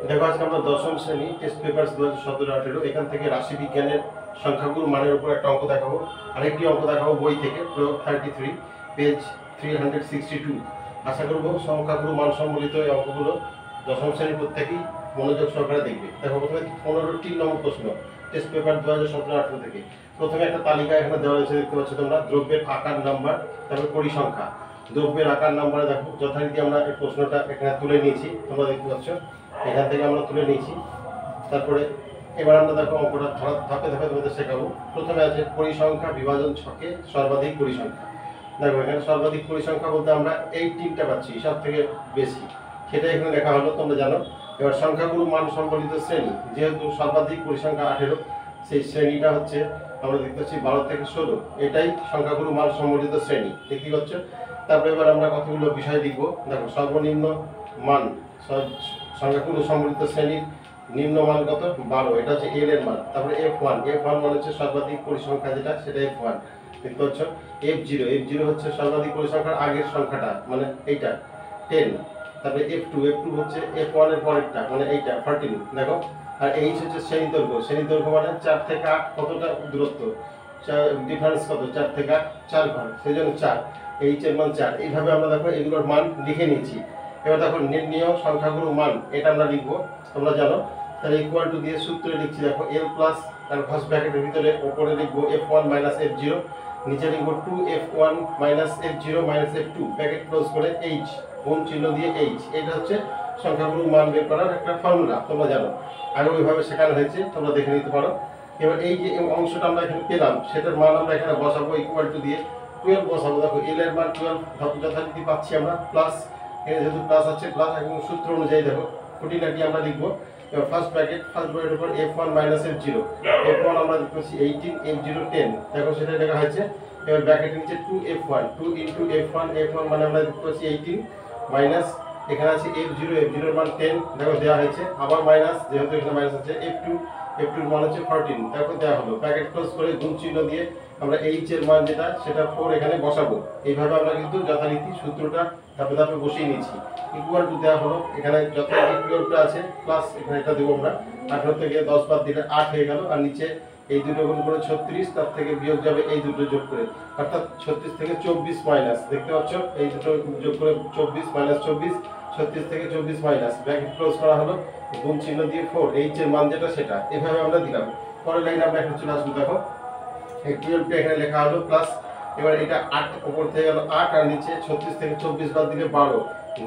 দেখো আজকে আমরা দশম শ্রেণী টেস্ট পেপার 2017-18 এখান থেকে রাশি বিজ্ঞানের সংখ্যাগুরু মানের উপর একটা অঙ্ক দেখাবো। আরেকটি অঙ্ক দেখাবো বই থেকে, প্রয়োগ 33, পেজ 362। আশা করবো সংখ্যাগুরু মান সম্বলিত এই অঙ্কগুলো দশম শ্রেণীর প্রত্যেকেই মনোযোগ সহকারে দেখবে। দেখো প্রথমে 15টি নম্বর প্রশ্ন, টেস্ট পেপার 2017-18 থেকে। প্রথমে একটা তালিকা এখানে দেওয়া রয়েছে, দেখতে পাচ্ছ তোমরা, দ্রব্যের আকার নাম্বার, তারপর পরিসংখ্যা। দ্রব্যের আকার নাম্বারে দেখো যথারীতি আমরা এই প্রশ্নটা এখানে তুলে নিয়েছি, তোমরা দেখতে পাচ্ছ এখান থেকে আমরা তুলে নিয়েছি। তারপরে এবার আমরা দেখো অঙ্কটা ধাপে ধাপে তোমাদের শেখাবো। প্রথমে আছে পরিসংখ্যা বিভাজন ছকে সর্বাধিক পরিসংখ্যা। দেখো এখানে সর্বাধিক পরিসংখ্যা বলতে আমরা এই তিনটা পাচ্ছি সব থেকে বেশি, সেটা এখানে লেখা হলো, তোমরা জানো। এবার সংখ্যাগুরু মান সম্বলিত শ্রেণী, যেহেতু সর্বাধিক পরিসংখ্যা 18, সেই শ্রেণীটা হচ্ছে আমরা দেখতে পাচ্ছি 12 থেকে 16, এটাই সংখ্যাগুরু মান সম্বলিত শ্রেণী, দেখতে পাচ্ছ। তারপরে এবার আমরা কতগুলো বিষয় লিখবো। দেখো সর্বনিম্ন মান সংখ্যাগুরু সম্বলিত শ্রেণীর নিম্ন মান কত, 12, এটা হচ্ছে এল এর মান। তারপরে F1 মানে হচ্ছে সর্বাধিক পরিসংখ্যা যেটা, সেটা F1, দেখতে পাচ্ছ। F0 হচ্ছে সর্বাধিক পরিসংখ্যার আগের সংখ্যাটা, মানে এইটা 10। তারপরে F2 হচ্ছে F1 এর পরেরটা, মানে এইটা 14, দেখো। আর H হচ্ছে শ্রেণী দৈর্ঘ্য মানে 4 থেকে 8 কতটা দূরত্ব, ডিফারেন্স কত, 4 থেকে 8 4 ঘর, সেই জন্য 4, H এর মান 4। এইভাবে আমরা দেখো এগুলোর মান লিখে নিয়েছি। এবার দেখো নির্ণেয় সংখ্যাগুরু মান, এটা আমরা লিখবো, তোমরা জানো। তাহলে ইকুয়াল টু দিয়ে সূত্রে লিখছি, দেখো L প্লাস, তার ফার্স্ট ব্র্যাকেটের ভিতরে ওপরে লিখবো F1 মাইনাস F0, নিচে লিখবো 2F1 minus F0 minus F2, bracket close করে H, গুণ চিহ্ন দিয়ে H। এটা হচ্ছে সংখ্যাগুরু মান বের করার একটা ফর্মুলা, তোমরা জানো, আগে ওইভাবে শেখানো হয়েছে, তোমরা দেখে নিতে পারো। এবার এই যে অংশটা আমরা এখানে পেলাম, সেটার মান আমরা এখানে বসাবো, ইকুয়াল টু দিয়ে 12 বসাবো। দেখো L এর মান 12 যথারীতি পাচ্ছি আমরা, প্লাস, এখানে যেহেতু প্লাস আছে, প্লাস এবং সূত্র অনুযায়ী দেখো খুঁটিনাটি আমরা লিখবো। এবার ফার্স্ট ব্র্যাকেটের উপর F1 মাইনাস F0, F1 আমরা লিখছি 18, F0 10, দেখো সেটা লেখা হয়েছে। এবার ব্র্যাকেটের নিচে 2F1, 2 ইন্টু F1 মানে আমরা লিখছি 18, মাইনাস এখানে আছে F0 এর মান 10, দেখো দেওয়া হয়েছে, আবার মাইনাস, যেহেতু এখানে মাইনাস আছে, F2 এর মান হচ্ছে 14, দেখো দেওয়া হলো। ব্র্যাকেট ক্লোজ করে গুণ চিহ্ন দিয়ে আমরা H এর মান যেটা, সেটা 4 এখানে বসাবো। এইভাবে আমরা কিন্তু যথারীতি সূত্রটা ধাপে ধাপে বসিয়ে নিয়েছি। ইকুয়াল টু দেওয়া হলো, এখানে যথারীতি পিরিয়ডটা আছে, প্লাস এখানে এটা দেবো আমরা, 18 থেকে 10 বাদ দিলে 8 হয়ে গেল, আর নিচে এই দুটো গুণ করে 36, তার থেকে বিয়োগ যাবে এই দুটো যোগ করে, অর্থাৎ 36 থেকে 24 মাইনাস, দেখতে পাচ্ছ এই দুটো যোগ করে 24 মাইনাস 24, 36 থেকে 24 মাইনাস, ব্র্যাকেট ক্লোজ করা হলো, গুণ চিহ্ন দিয়ে 4, H এর মান যেটা সেটা, এভাবে আমরা দিলাম। পরের লাইনে আমরা এখন চলে আসবো, দেখো এই 12টা এখানে লেখা হলো, প্লাস এবার এটা 8 উপর থেকে গেল 8, আর নিচে 36 থেকে 24 বাদ দিলে 12,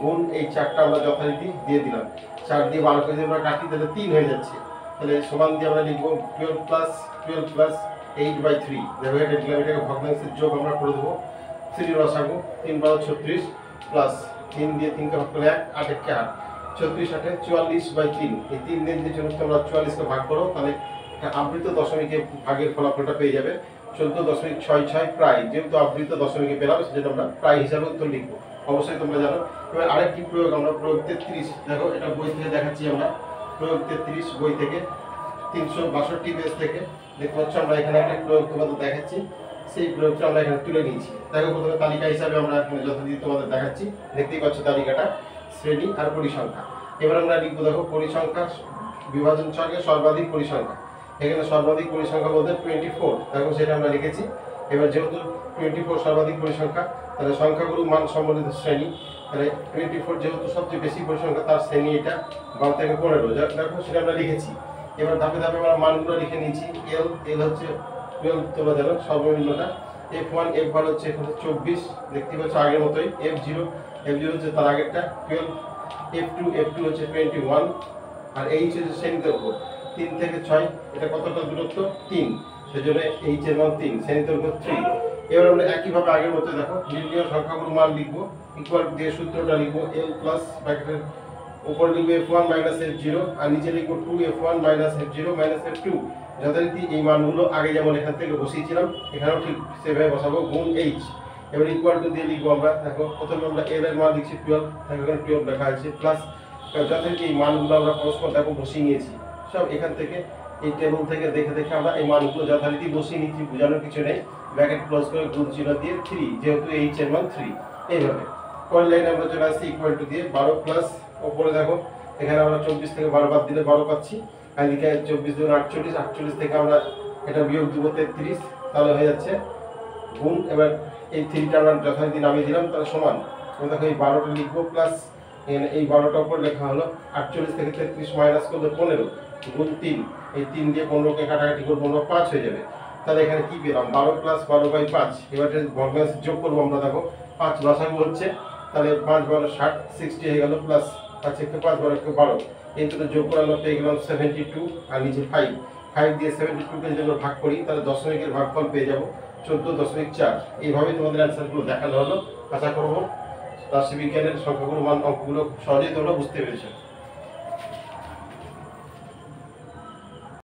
গুণ এই 4টা আমরা যথারীতি দিয়ে দিলাম। 4 দিয়ে 12 করে যদি আমরা কাটি তাহলে 3 হয়ে যাচ্ছে, তাহলে সমান দিয়ে আমরা লিখবো 12 প্লাস 8/3, দেখো এটা দিলাম, এটাকে ভগ্নাংশের যোগ আমরা করে দেবো। 3 বসাবো, 3 12 36, প্লাস 3 দিয়ে 3কে ভাগ করলে 1, 8 একে 8, 36 8 44/3, এই 3 দিয়ে যদি তোমরা 44কে ভাগ করো, তাহলে আবৃত দশমিকে ভাগের ফলাফলটা পেয়ে যাবে 14.66 প্রায়। যেহেতু আবৃত দশমিকে পেলাম, সেটা আমরা প্রায় হিসাবে উত্তর লিখবো, অবশ্যই তোমরা জানো। এবার আরেকটি প্রয়োগ, আমরা প্রয়োগ 33, দেখো এটা বই থেকে দেখাচ্ছি আমরা, প্রয়োগ 33 বই থেকে 362 পেজ থেকে, দেখতে পাচ্ছ আমরা এখানে একটা প্রয়োগ তোমাদের দেখাচ্ছি, সেই প্রয়োগটা আমরা এখানে তুলে নিয়েছি। দেখো প্রথমে তালিকা হিসাবে আমরা এখানে যথারীতি তোমাদের দেখাচ্ছি, দেখতেই পাচ্ছ তালিকাটা, শ্রেণী আর পরিসংখ্যা। এবার আমরা লিখবো, দেখো পরিসংখ্যা বিভাজন ছকে সর্বাধিক পরিসংখ্যা। এখানে সর্বাধিক পরিসংখ্যা বলতে 24, দেখো সেটা আমরা লিখেছি। এবার যেহেতু 24 সর্বাধিক পরিসংখ্যা, তাহলে সংখ্যাগুরু মান সম্বলিত শ্রেণী, তাহলে 24 যেহেতু সবচেয়ে বেশি পরিসংখ্যা, তার শ্রেণী এটা 12 থেকে 15, দেখো সেটা আমরা লিখেছি। এবার ধাপে ধাপে আমরা মানগুলো লিখে নিয়েছি। L হচ্ছে 12, তোমরা জানো সর্বনিম্নটা। F1 হচ্ছে এখানে 24, দেখতে পাচ্ছ আগের মতোই। F0 হচ্ছে তার আগেরটা 12, F2 হচ্ছে 21, আর H হচ্ছে শ্রেণীর উপর 3 থেকে 6, এটা কতটা দূরত্ব, 3, সেজন্য H এর মান 3, শ্রেণীর উপর 3। এবার আমরা একইভাবে আগের মতো দেখো নির্ণেয় সংখ্যাগুলোর মান লিখবো, ইকুয়াল দিয়ে সূত্রটা লিখবো, L প্লাস ব্র্যাকেটের উপরে লিখবো F1 মাইনাস F0, আর নিচে লিখবো 2F1 minus F0 minus F2, যথারীতি এই মানগুলো আগে যেমন এখান থেকে বসিয়েছিলাম, এখানেও ঠিক সেভাবে বসাবো, গুণ H। এবার ইকুয়াল টু দিয়ে লিখবো আমরা, দেখো প্রথমে আমরা L এর মান লিখছি 12, এখানে 12 লেখা আছে, প্লাস যথারীতি এই মানগুলো আমরা পরস্পর দেখো বসিয়ে নিয়েছি সব, এখান থেকে এই টেবিল থেকে দেখে দেখে আমরা এই মানগুলো যথারীতি বসিয়ে নিচ্ছি, বোঝানোর কিছু নেই। ব্র্যাকেট ক্লোজ করে গুণ চিহ্ন দিয়ে 3, যেহেতু H এর মান 3, এইভাবে। পরের লাইনে আমরা চলে আসছি ইকুয়াল টু দিয়ে 12 প্লাস, ওপরে দেখো এখানে আমরা 24 থেকে 12 বাদ দিলে 12 পাচ্ছি, আর এদিকে 24 দুগুণ 48, 48 থেকে আমরা এটা বিয়োগ দিব 33, তাহলে হয়ে যাচ্ছে গুণ। এবার এই 3টা আমরা যথারীতি নামিয়ে দিলাম, তাহলে সমান। আমরা দেখো এই 12টা লিখবো প্লাস এই 12টার উপর লেখা হলো 48 থেকে 33 মাইনাস করলে 15 গুণ 3, এই 3 দিয়ে 15কে কাটাকাটি করবো আমরা 5 হয়ে যাবে। তাহলে এখানে কি পেলাম 12 প্লাস 12/5। এবার ভগ্নাংশ যোগ করবো আমরা, দেখো 5 লসাগু হচ্ছে, তাহলে 5 12 60, 60 হয়ে গেল, প্লাস 5 1 5 12 1 12, এই দুটো যোগ করে আমরা পেয়ে গেলাম 72, আর নিচে 5 দিয়ে 72কে যদি আমরা ভাগ করি তাহলে দশমিকের ভাগফল পেয়ে যাব 14.4। এইভাবে তোমাদের অ্যান্সারগুলো দেখানো হলো। আশা করবো রাশিবিজ্ঞানের সংখ্যাগুলো মান অঙ্কগুলো সহজেই তোমরা বুঝতে পেরেছো।